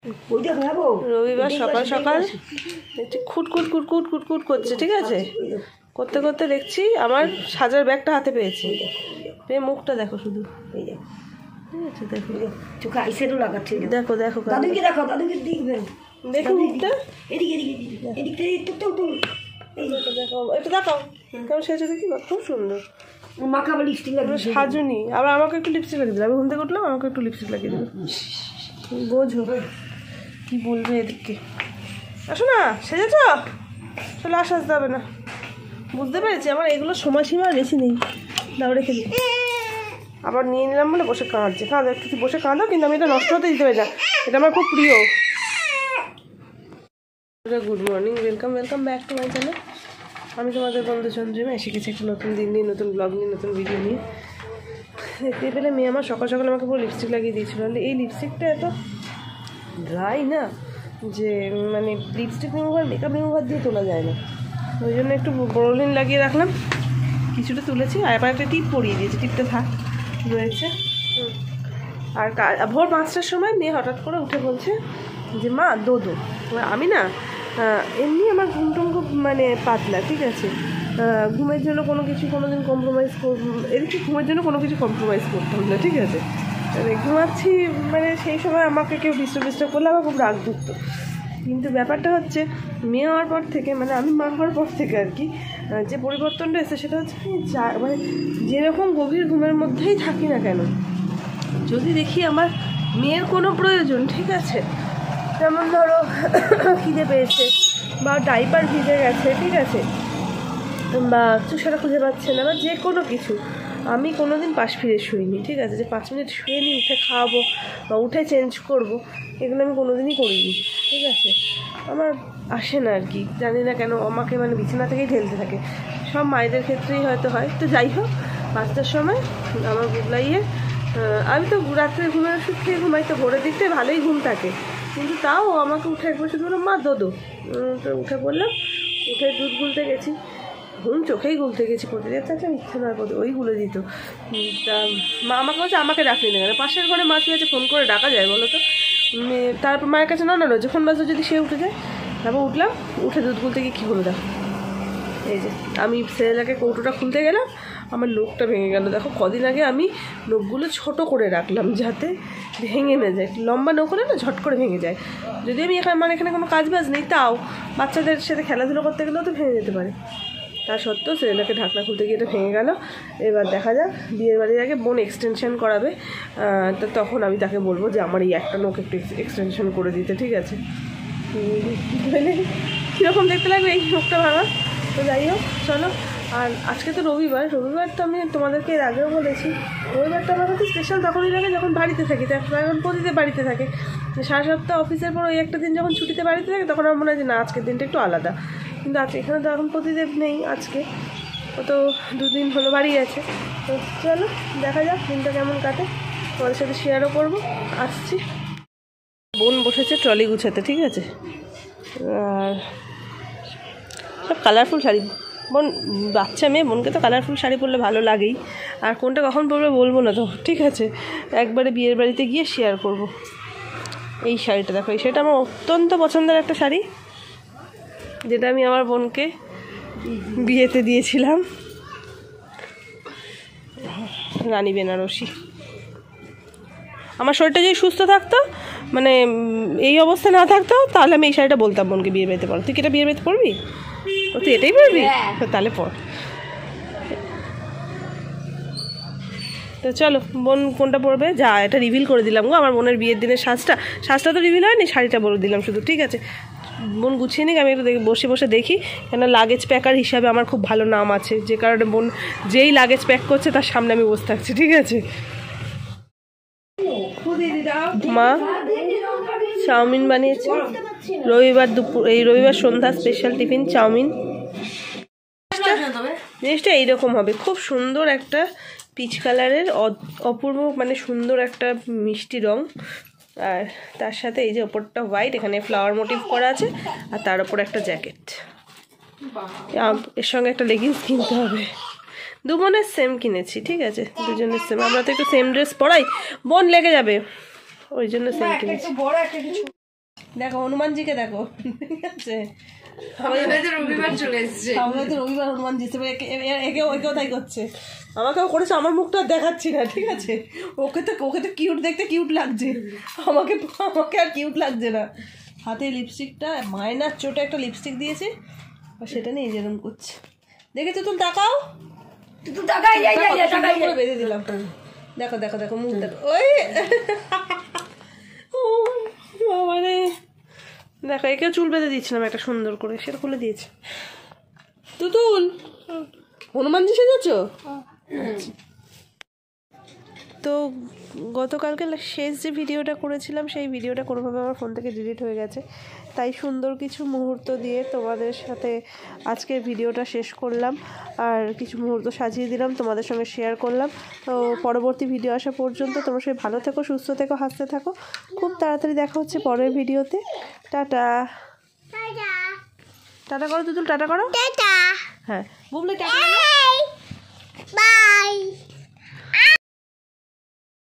রবিবার সকাল সকাল খুটখুট খুটখুট খুটখুট করছে, ঠিক আছে? করতে করতে দেখছি আমার সাজার ব্যাগটা হাতে পেয়েছি, পেয়ে মুখটা দেখো শুধু, দেখো দেখো দেখো মুখটা, এটা দেখাও কেমন সেজে দেখি, খুব সুন্দর সাজুনি। আবার আমাকে একটু লিপস্টিক লাগিয়ে দিল, আমি ঘুম থেকে উঠলাম আমাকে একটু লিপস্টিক লাগিয়ে দিল। বোঝো কি বলবে এদিকে, আসো না সেজেছ, চলে আসতে হবে না। বুঝতে পেরেছি আমার এগুলো সময়সীমা বেশি নেই, দাও রেখে দিই। আবার নিয়ে নিলাম বলে বসে কাঁদছে, কাঁদো একটু বসে কাঁদো, কিন্তু আমি এটা নষ্ট হতে দিতে পারি না, এটা আমার খুব প্রিয়। Good morning, welcome welcome back to my channel. আমি তোমাদের বন্ধু চন্দ্রিমা, এসে গেছি একটা নতুন দিন নিয়ে, নতুন ব্লগ নিয়ে, নতুন ভিডিও নিয়ে। দেখতে পেলে মেয়ে আমার সকাল সকাল আমাকে পুরো লিপস্টিক লাগিয়ে দিয়েছিল। এই লিপস্টিকটা এত ড্রাই না যে মানে লিপস্টিক রিমুভার মেকআপ রিমুভার দিয়ে তোলা যায় না, ওই জন্য একটু বোরোলিন লাগিয়ে রাখলাম, কিছুটা তুলেছি। আর এবার একটা টিপ পরিয়ে দিয়েছি, টিপটা থাক রয়েছে। আর ভোর 5টার সময় মেয়ে হঠাৎ করে উঠে বলছে যে মা দোদো। আমি না এমনি আমার ঘুমটুম খুব মানে পাতলা, ঠিক আছে? ঘুমের জন্য কোনো কিছু কোনোদিন কম্প্রোমাইজ এদিকে ঘুমের জন্য কোনো কিছু কম্প্রোমাইজ করতাম না, ঠিক আছে? ঘুমাচ্ছি মানে সেই সময় আমাকে কেউ ডিস্টার্ব করলে আমার খুব রাগ ধরতো। কিন্তু ব্যাপারটা হচ্ছে মেয়ে হওয়ার পর থেকে, মানে আমি মা হওয়ার পর থেকে আর কি, যে পরিবর্তনটা এসেছে সেটা হচ্ছে মানে যেরকম গভীর ঘুমের মধ্যেই থাকি না কেন, যদি দেখি আমার মেয়ের কোনো প্রয়োজন, ঠিক আছে, যেমন ধরো খিদে পেয়েছে বা ডাইপার ভিজে গেছে, ঠিক আছে, বা চুষাটা খুঁজে পাচ্ছে না, বা যে কোনো কিছু, আমি কোনো দিন পাশ ফিরে শুইনি, ঠিক আছে? যে 5 মিনিট শুয়ে নিই, উঠে খাওয়াবো বা উঠে চেঞ্জ করবো, এগুলো আমি কোনো দিনই করিনি, ঠিক আছে? আমার আসে না আর কি, জানি না কেন আমাকে মানে বিছানা থেকেই ঠেলতে থাকে। সব মায়েদের ক্ষেত্রেই হয়তো হয়। তো যাই হোক, 5টার সময় আমার গুগলাইয়ে, আমি তো রাত্রে ঘুমের ওষুধ খেয়ে ঘুমাই, তো ভোরের দিকটায় ভালোই ঘুম থাকে, কিন্তু তাও আমাকে উঠে একবার শুধু বললাম মা দোদো। তো উঠে বললাম, উঠে দুধ গুলতে গেছি, ঘুম চোখেই গুলতে গেছি, প্রতিদিন একটা ইচ্ছে না করতে ওই গুলে দিত। তা মা আমাকে বলছে আমাকে ডাকলি না কেন, পাশের ঘরে মাছি আছে, ফোন করে ডাকা যায় বলো তো? তারপর মায়ের কাছে না যখন বাজে যদি সে উঠে যায়। তারপর উঠলাম, উঠে দুধ গুলতে গিয়ে কী হলো দেখো, এই যে আমি সেরেলাকে কৌটোটা খুলতে গেলাম, আমার নখটা ভেঙে গেল। দেখো কদিন আগে আমি নখগুলো ছোট করে রাখলাম যাতে ভেঙে না যায়, লম্বা নখ হলে না ঝট করে ভেঙে যায়। যদি আমি এখানে কোনো কাজ বাজ নেই, তাও বাচ্চাদের সাথে খেলাধুলো করতে গেলেও তো ভেঙে যেতে পারে। তা সত্ত্বেও সেরেলাকে ঢাকনা খুলতে গিয়ে এটা ভেঙে গেল। এবার দেখা যাক, বিয়ের বাড়ির আগে বোন এক্সটেনশন করাবে, তো তখন আমি তাকে বলবো যে আমার এই একটা নখ একটু এক্সটেনশন করে দিতে, ঠিক আছে? কীরকম দেখতে লাগবে এই নখটা ভাঙা। তো যাই হোক চলো। আর আজকে তো রবিবার তো আমি তোমাদেরকে এর আগেও বলেছি, রবিবারটা আমার কাছে স্পেশাল তখনই লাগে যখন বাড়িতে থাকি। তো এখন প্রতিদিন বাড়িতে থাকে, সারা সপ্তাহ অফিসের পর ওই একটা দিন যখন ছুটিতে বাড়িতে থাকে, তখন আমার মনে হয় যে না আজকের দিনটা একটু আলাদা। কিন্তু আজকে এখানে তো এখন প্রতিদিন নেই, আজকে ও তো 2 দিন হলো বাড়ি আছে। তো চলো দেখা যাক দিনটা কেমন কাটে, তোমাদের সাথে শেয়ারও করবো। আসছি। বোন বসেছে ট্রলি গুছাতে, ঠিক আছে? আর সব কালারফুল শাড়ি, বোন বাচ্চা মেয়ে, বোনকে তো কালারফুল শাড়ি পরলে ভালো লাগেই। আর কোনটা কখন পরবে বলবো না তো, ঠিক আছে? একবারে বিয়ের বাড়িতে গিয়ে শেয়ার করব। এই শাড়িটা দেখো, এই শাড়িটা আমার অত্যন্ত পছন্দের একটা শাড়ি, যেটা আমি আমার বোনকে বিয়েতে দিয়েছিলাম, রানী বেনারসি। আমার শরীরটা যদি সুস্থ থাকতো, মানে এই অবস্থা না থাকতো, তাহলে আমি এই শাড়িটা বলতাম বোনকে বিয়ের বাড়িতে পড়ো। তুই কি এটা বিয়ের বাড়িতে পড়বি? ও তুই এটাই পড়বি? তাহলে পড়। তো চলো, বোন কোনটা পড়বে যা এটা রিভিল করে দিলাম গো। আমার বোনের বিয়ের দিনের সাজটা তো রিভিল হয়নি, শাড়িটা বলে দিলাম শুধু, ঠিক আছে? বোন গুছিয়ে নিক, আমি একটু বসে বসে দেখি, কেন লাগেজ প্যাকার হিসাবে আমার খুব ভালো নাম আছে, যে কারণে বোন যেই লাগেজ প্যাক করছে তার সামনে আমি বসে থাকছি, ঠিক আছে? মা চাউমিন বানিয়েছে রবিবার দুপুর, এই রবিবার সন্ধ্যা স্পেশাল টিফিন চাউমিন। জিনিসটা এইরকম হবে, খুব সুন্দর একটা পিচ কালারের, অপূর্ব মানে সুন্দর একটা মিষ্টি রং। আর তার সাথে এই যে ওপরটা হোয়াইট, এখানে ফ্লাওয়ার মোটিভ করা আছে, আর তার ওপর একটা জ্যাকেট, এর সঙ্গে একটা লেগিংস কিনতে হবে। দু বোনের সেম কিনেছি, ঠিক আছে? দুজনের সেম, আমরা তো একটু সেম ড্রেস পরাই, বোন লেগে যাবে, ওই জন্য সেম কিনেছি। দেখো হনুমানজিকে দেখো, ঠিক আছে? রবিবার চলে এসছে, আমরা তো রবিবার হনুমানজি হিসেবে একেও তাই করছে, আমাকেও করেছে। আমার মুখটা দেখাচ্ছি না, ঠিক আছে? ওকে তো কিউট, দেখতে কিউট লাগছে, আমাকে আর কিউট লাগছে না। হাতে লিপস্টিকটা মাইনার চোটে একটা লিপস্টিক দিয়েছি, আর সেটা নিয়ে যেরকম করছে। দেখেছো তুমি? তাকাও, তুই টাকাই যাই বেঁধে দিলাম। দেখো দেখো দেখো মুখ দেখো, ওই মানে দেখো, একে চুল বেঁধে দিয়েছিলাম একটা সুন্দর করে, সেটা খুলে দিয়েছে। তুতুল হনুমানজি সেজেছো? তো গতকালকে শেষ যে ভিডিওটা করেছিলাম, সেই ভিডিওটা কোনোভাবে আমার ফোন থেকে ডিলিট হয়ে গেছে, তাই সুন্দর কিছু মুহূর্ত দিয়ে তোমাদের সাথে আজকে ভিডিওটা শেষ করলাম, আর কিছু মুহূর্ত সাজিয়ে দিলাম, তোমাদের সঙ্গে শেয়ার করলাম। তো পরবর্তী ভিডিও আসা পর্যন্ত তোমরা সবাই ভালো থেকো, সুস্থ থেকো, হাসতে থাকো। খুব তাড়াতাড়ি দেখা হচ্ছে পরের ভিডিওতে। টাটা টাটা করো তুতুল, টাটা করো। হ্যাঁ বুবলি টাটা।